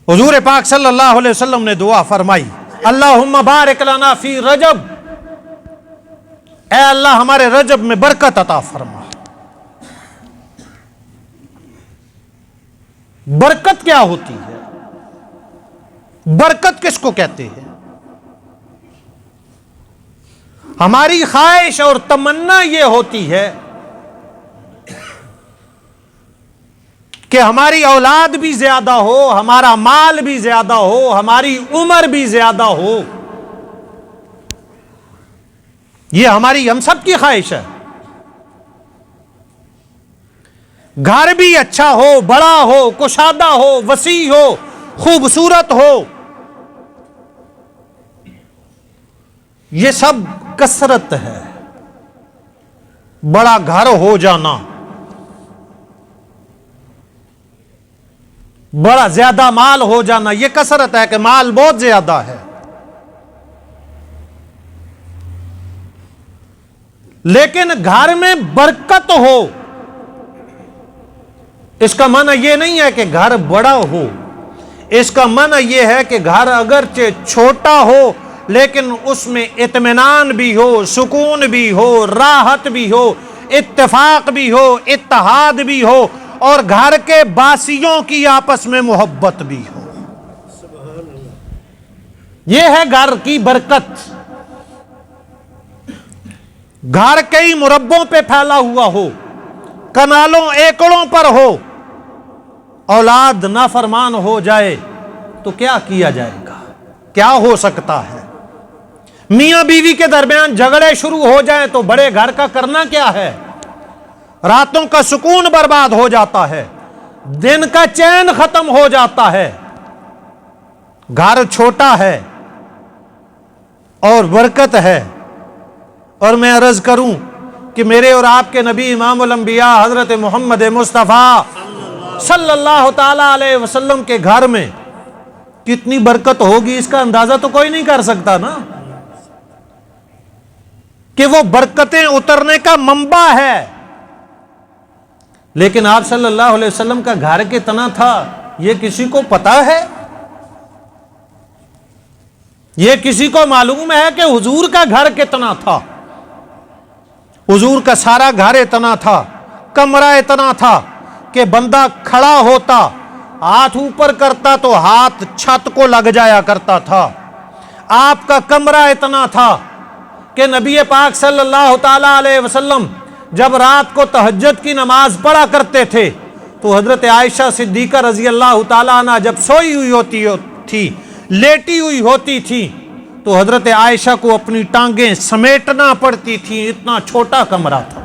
हुजूर पाक सल्लल्लाहु अलैहि वसल्लम ने दुआ फरमाई, अल्लाहुम्मा बारिक लना फी रजब, ऐ अल्लाह हमारे रजब में बरकत अता फरमा। बरकत क्या होती है? बरकत किसको कहते हैं? हमारी ख्वाहिश और तमन्ना यह होती है कि हमारी औलाद भी ज्यादा हो, हमारा माल भी ज्यादा हो, हमारी उम्र भी ज्यादा हो। यह हमारी, हम सब की ख्वाहिश है। घर भी अच्छा हो, बड़ा हो, कुशादा हो, वसी हो, खूबसूरत हो। यह सब कसरत है। बड़ा घर हो जाना, बड़ा ज्यादा माल हो जाना, यह कसरत है कि माल बहुत ज्यादा है। लेकिन घर में बरकत हो, इसका माना यह नहीं है कि घर बड़ा हो। इसका माना यह है कि घर अगरचे छोटा हो लेकिन उसमें इत्मीनान भी हो, सुकून भी हो, राहत भी हो, इत्तेफाक भी हो, इत्तेहाद भी हो और घर के बासियों की आपस में मोहब्बत भी हो। यह है घर की बरकत। घर कई मुरब्बों पे फैला हुआ हो, कनालों एकड़ों पर हो, औलाद नाफरमान हो जाए तो क्या किया जाएगा? क्या हो सकता है? मियां बीवी के दरमियान झगड़े शुरू हो जाए तो बड़े घर का करना क्या है? रातों का सुकून बर्बाद हो जाता है, दिन का चैन खत्म हो जाता है। घर छोटा है और बरकत है। और मैं अर्ज करूं कि मेरे और आपके नबी इमामुल अंबिया हजरत मोहम्मद मुस्तफ़ा सल्लल्लाहु ताला अलैहि वसल्लम के घर में कितनी बरकत होगी, इसका अंदाजा तो कोई नहीं कर सकता ना, कि वो बरकतें उतरने का मंबा है। लेकिन आप सल्लल्लाहु अलैहि वसल्लम का घर कितना था, यह किसी को पता है? यह किसी को मालूम है कि हुजूर का घर कितना था? हुजूर का सारा घर इतना था, कमरा इतना था कि बंदा खड़ा होता, हाथ ऊपर करता तो हाथ छत को लग जाया करता था। आपका कमरा इतना था कि नबी पाक सल्लल्लाहु ताला अलैहि वसल्लम जब रात को तहज्जुद की नमाज पढ़ा करते थे तो हजरत आयशा सिद्दीका रजी अल्लाह ताला अन्हा जब सोई हुई होती थी, लेटी हुई होती थी, तो हजरत आयशा को अपनी टांगें समेटना पड़ती थी। इतना छोटा कमरा था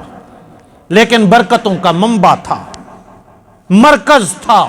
लेकिन बरकतों का मंबा था, मरकज था।